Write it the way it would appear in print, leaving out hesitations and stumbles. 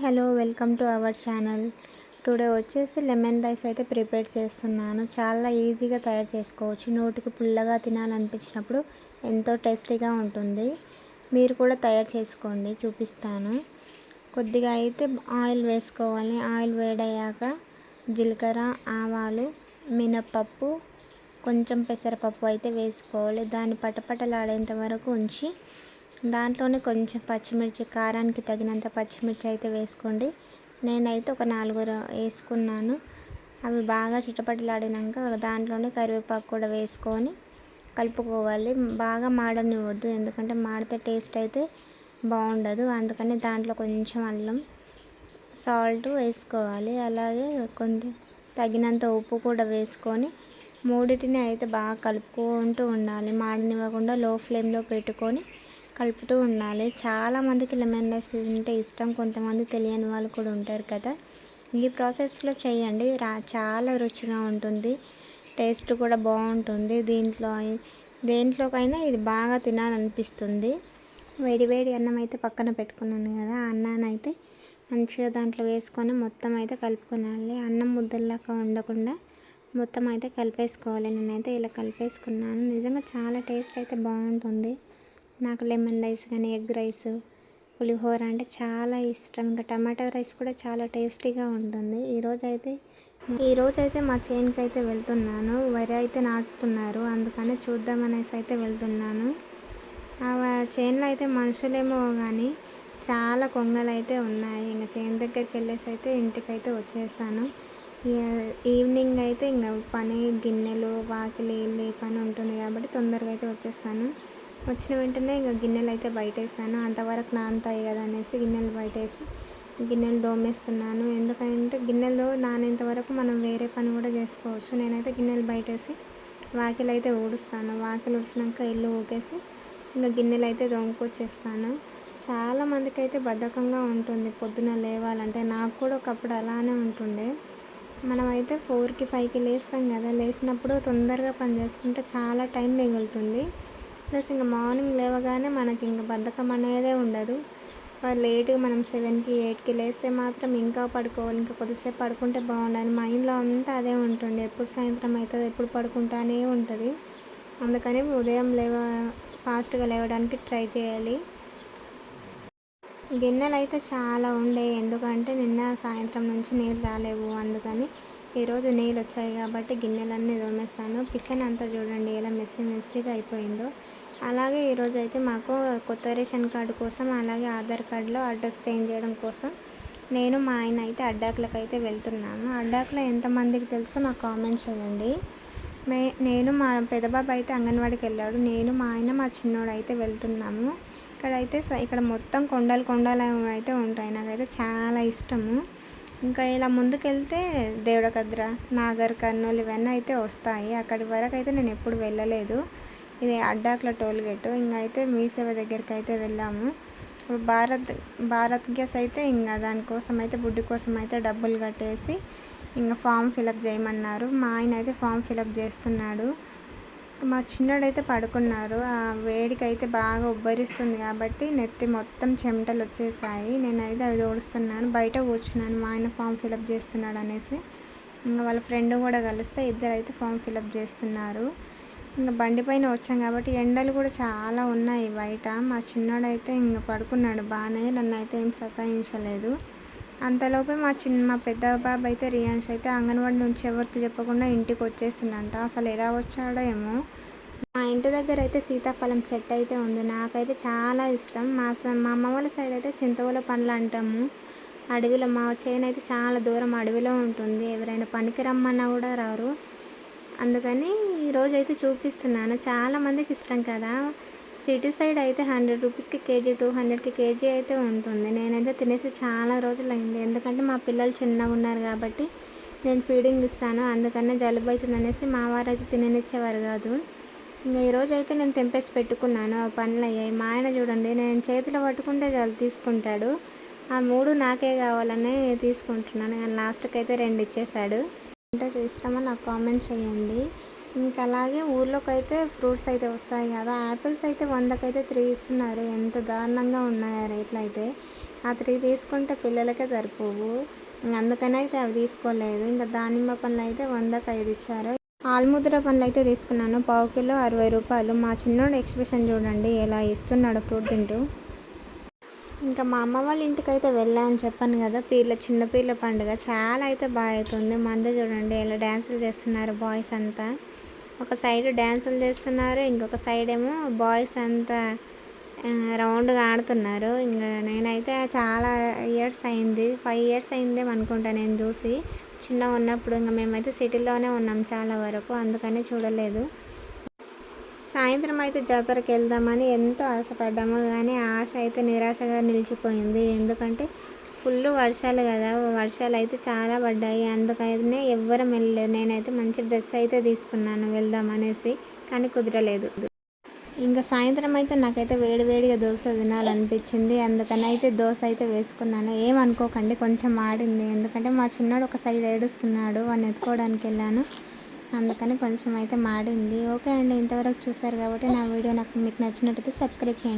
Hello welcome to our channel. Today వచ్చేసి lemon rice అయితే prepare చేస్తున్నాను. చాలా ఈజీగా తయారు చేసుకోవచ్చు. నోటికి పుల్లగా తినాలనిపించినప్పుడు ఎంతో టేస్టీగా ఉంటుంది. మీరు కూడా తయారు చేసుకోండి, చూపిస్తాను. కొద్దిగా అయితే ఆయిల్ వేసుకోవాలి. ఆయిల్ వేడయ్యాక జీలకర్ర, ఆవాలు, మినపప్పు, కొంచెం పెసరపప్పు అయితే వేసుకోవాలి. దాన్ని పటపటలాడేంత వరకు ఉంచి దాంట్లోనే కొంచెం పచ్చిమిర్చి, కారానికి తగినంత పచ్చిమిర్చి అయితే వేసుకోండి. నేనైతే ఒక 4 వేసుకున్నాను. అవి బాగా చిటపటలాడినాక దాంట్లోనే కరివేపాకు కూడా వేసుకొని కలుపుకోవాలి. బాగా మాడనివ్వద్దు, ఎందుకంటే మాడితే టేస్ట్ అయితే బాగుండదు. అందుకని దాంట్లో కొంచెం అల్లం, సాల్ట్ వేసుకోవాలి. అలాగే కొంచెం తగినంత ఉప్పు కూడా వేసుకొని మూడింటిని అయితే బాగా కలుపుకుంటూ ఉండాలి. మాడనివ్వకుండా లో ఫ్లేమ్లో పెట్టుకొని కలుపుతూ ఉండాలి. చాలామందికి లెమన్ రైస్ తింటే ఇష్టం, కొంతమంది తెలియని వాళ్ళు కూడా ఉంటారు కదా. ఈ ప్రాసెస్లో చేయండి, చాలా రుచిగా ఉంటుంది, టేస్ట్ కూడా బాగుంటుంది. దేంట్లోకైనా ఇది బాగా తినాలనిపిస్తుంది. వేడి అన్నం అయితే పక్కన పెట్టుకున్నాను కదా, అన్నాన్ని అయితే మంచిగా దాంట్లో వేసుకొని మొత్తం అయితే కలుపుకోవాలి. అన్నం ముద్దల్లాగా ఉండకుండా మొత్తం అయితే కలిపేసుకోవాలి. నేనైతే ఇలా కలిపేసుకున్నాను. నిజంగా చాలా టేస్ట్ అయితే బాగుంటుంది. నాకు లెమన్ రైస్ కానీ, ఎగ్ రైస్, పులిహోర అంటే చాలా ఇష్టం. ఇంకా టమాటా రైస్ కూడా చాలా టేస్టీగా ఉంటుంది. ఈరోజైతే మా చేనుకి అయితే వెళ్తున్నాను. వరి అయితే నాటుతున్నారు, అందుకని చూద్దామనేసి అయితే వెళ్తున్నాను. ఆ చేనులో అయితే మనుషులేమో కానీ చాలా కొంగలు అయితే ఉన్నాయి. ఇంకా చేను దగ్గరికి వెళ్ళేసి అయితే ఇంటికైతే వచ్చేసాను. ఈవినింగ్ అయితే ఇంకా పని, గిన్నెలు, వాకిలి, ఇల్లు పని ఉంటుంది కాబట్టి తొందరగా అయితే వచ్చేస్తాను. వచ్చిన వెంటనే ఇంకా గిన్నెలు అయితే బయటేసాను. అంతవరకు నానతాయి కదా అనేసి గిన్నెలు బయటేసి గిన్నెలు దోమేస్తున్నాను. ఎందుకంటే గిన్నెలు నానేంత వరకు మనం వేరే పని కూడా చేసుకోవచ్చు. నేనైతే గిన్నెలు బయటేసి వాకిలు అయితే ఊడుస్తాను. వాకిలు ఊడ్చినాక ఇల్లు ఊకేసి ఇంకా గిన్నెలు అయితే దోముకొచ్చేస్తాను. చాలామందికి అయితే బద్ధకంగా ఉంటుంది పొద్దున లేవాలంటే. నాకు కూడా ఒకప్పుడు అలానే ఉంటుండే. మనమైతే 4కి 5కి లేస్తాం కదా, లేచినప్పుడు తొందరగా పని చేసుకుంటే చాలా టైం మిగులుతుంది. ప్లస్ ఇంకా మార్నింగ్ లేవగానే మనకి ఇంకా బద్ధకం అనేదే ఉండదు. లేట్గా మనం 7కి 8కి లేస్తే మాత్రం ఇంకా పడుకోవాలి, ఇంకా కొద్దిసేపు పడుకుంటే బాగుండాలి, మైండ్లో అంతా అదే ఉంటుంది. ఎప్పుడు సాయంత్రం అవుతుంది, ఎప్పుడు పడుకుంటానే ఉంటుంది. అందుకని ఉదయం ఫాస్ట్గా లేవడానికి ట్రై చేయాలి. గిన్నెలు అయితే చాలా ఉండే, ఎందుకంటే నిన్న సాయంత్రం నుంచి నీళ్ళు రాలేవు. అందుకని ఈరోజు నీళ్ళు వచ్చాయి కాబట్టి గిన్నెలన్నీ తోమేస్తాను. కిచెన్ అంతా చూడండి ఎలా మెస్సీగా అయిపోయిందో. అలాగే ఈరోజు అయితే మాకు కొత్త రేషన్ కార్డు కోసం, అలాగే ఆధార్ కార్డులో అడ్రస్ చేంజ్ చేయడం కోసం నేను మా ఆయన అయితే అడ్డాకులకు అయితే వెళ్తున్నాను. అడ్డాకులో ఎంతమందికి తెలుసో నాకు కామెంట్ చేయండి. నేను మా పెద్దబాబు అయితే అంగన్వాడికి వెళ్ళాడు. నేను, మా ఆయన, మా చిన్నోడు అయితే వెళ్తున్నాము. ఇక్కడ మొత్తం కొండలు అయితే ఉంటాయి. నాకైతే చాలా ఇష్టము. ఇంకా ఇలా ముందుకెళ్తే దేవడకద్ర, నాగర్ కర్నూలు ఇవన్నీ అయితే వస్తాయి. అక్కడి వరకు అయితే నేను ఎప్పుడు వెళ్ళలేదు. ఇది అడ్డాకుల టోల్గేట్. ఇంకా అయితే మీ సేవ దగ్గరికి అయితే వెళ్ళాము. భారత్ గ్యాస్ అయితే ఇంకా దానికోసం అయితే బుడ్డి కోసం అయితే డబ్బులు కట్టేసి ఇంకా ఫామ్ ఫిలప్ చేయమన్నారు. మా ఆయన అయితే ఫామ్ ఫిలప్ చేస్తున్నాడు. మా చిన్నోడైతే పడుకున్నారు. ఆ వేడికి అయితే బాగా ఉబ్బరిస్తుంది కాబట్టి నెత్తి మొత్తం చెమటలు వచ్చేసాయి. నేనైతే అవి ఓడుస్తున్నాను, బయట కూర్చున్నాను. మా ఆయన ఫామ్ ఫిలప్ చేస్తున్నాడు అనేసి. ఇంకా వాళ్ళ ఫ్రెండ్ కూడా కలిస్తే ఇద్దరు అయితే ఫామ్ ఫిలప్ చేస్తున్నారు. ఇంకా బండి పైన వచ్చాం కాబట్టి ఎండలు కూడా చాలా ఉన్నాయి బయట. మా చిన్నోడైతే ఇంకా పడుకున్నాడు బాగానే, నన్ను అయితే ఏం సతాయించలేదు. అంతలోపే మా పెద్ద బాబు అయితే రియాన్స్ అయితే అంగన్వాడి నుంచి ఎవరికి చెప్పకుండా ఇంటికి వచ్చేసిందంట. అసలు ఎలా వచ్చాడో ఏమో. మా ఇంటి దగ్గర అయితే సీతాఫలం చెట్టు అయితే ఉంది. నాకైతే చాలా ఇష్టం. మా అమ్మ వాళ్ళ సైడ్ అయితే చింతవల పండ్లు అంటాము. అడవిలో మా చేను అయితే చాలా దూరం అడవిలో ఉంటుంది. ఎవరైనా పనికి రమ్మన్నా కూడా రారు. అందుకని ఈరోజు అయితే చూపిస్తున్నాను. చాలామందికి ఇష్టం కదా. సిటీ సైడ్ అయితే 100 రూపీస్కి కేజీ, 200కి కేజీ అయితే ఉంటుంది. నేనైతే తినేసి చాలా రోజులు అయింది. ఎందుకంటే మా పిల్లలు చిన్నగా ఉన్నారు కాబట్టి నేను ఫీడింగ్ ఇస్తాను. అందుకనే జలుబు అవుతుంది అనేసి మా వారు అయితే తిననిచ్చేవారు కాదు. ఇంకా ఈరోజు అయితే నేను తెంపేసి పెట్టుకున్నాను. ఆ పనులు అయ్యాయి. మా ఆయన చూడండి, నేను చేతిలో పట్టుకుంటే చాలు తీసుకుంటాడు. ఆ 3 నాకే కావాలని తీసుకుంటున్నాను. కానీ లాస్ట్కి అయితే 2 ఇచ్చేసాడు. అంటే ఇష్టమో నాకు కామెంట్ చేయండి. ఇంకా అలాగే ఊర్లోకి అయితే ఫ్రూట్స్ అయితే వస్తాయి కదా. యాపిల్స్ అయితే 100కి అయితే 3 ఇస్తున్నారు. ఎంత దారుణంగా ఉన్నాయి రేట్లు అయితే. ఆ 3 తీసుకుంటే పిల్లలకే సరిపోవు. అందుకని అయితే అవి తీసుకోలేదు. ఇంకా దానిమ్మ పండ్లు అయితే 100కి 5 ఇచ్చారు. ఆల్ముద్ర పండ్లు అయితే తీసుకున్నాను. పావు కిలో 60 రూపాయలు. మా చిన్నోడు ఎక్స్ప్రెషన్ చూడండి ఎలా ఇస్తున్నాడు ఫ్రూట్ తింటూ. ఇంకా మా అమ్మ వాళ్ళ ఇంటికైతే వెళ్ళాను చెప్పాను కదా, చిన్న పీర్ల పండుగ చాలా అయితే బాగా అవుతుంది. మంది చూడండి ఎలా డ్యాన్సులు చేస్తున్నారు బాయ్స్ అంతా. ఒక సైడ్ డ్యాన్సులు చేస్తున్నారు, ఇంకొక సైడ్ ఏమో బాయ్స్ అంతా రౌండ్గా ఆడుతున్నారు. ఇంకా నేనైతే చాలా ఇయర్స్ అయింది, 5 ఇయర్స్ అయిందేమో అనుకుంటా నేను చూసి. చిన్నగా ఉన్నప్పుడు ఇంకా మేమైతే సిటీలోనే ఉన్నాం చాలా వరకు, అందుకని చూడలేదు. సాయంత్రం అయితే జాతరకి వెళ్దామని ఎంతో ఆశపడ్డాము, కానీ ఆశ అయితే నిరాశగా నిలిచిపోయింది. ఎందుకంటే ఫుల్ వర్షాలు కదా, వర్షాలు అయితే చాలా పడ్డాయి. అందుకనే ఎవ్వరం వెళ్ళలేదు. నేనైతే మంచి డ్రెస్ అయితే తీసుకున్నాను వెళ్దామనేసి, కానీ కుదరలేదు. ఇంకా సాయంత్రం అయితే నాకైతే వేడివేడిగా దోశ తినాలనిపించింది. అందుకని అయితే దోశ అయితే వేసుకున్నాను. ఏమనుకోకండి కొంచెం ఆడింది, ఎందుకంటే మా చిన్నోడు ఒక సైడ్ ఏడుస్తున్నాడు, వాడిని ఎత్తుకోవడానికి వెళ్ళాను, అందుకని కొంచెం అయితే మాడింది. ఓకే అండి, ఇంతవరకు చూసారు కాబట్టి నా వీడియో మీకు నచ్చినట్టయితే సబ్స్క్రైబ్ చేయండి.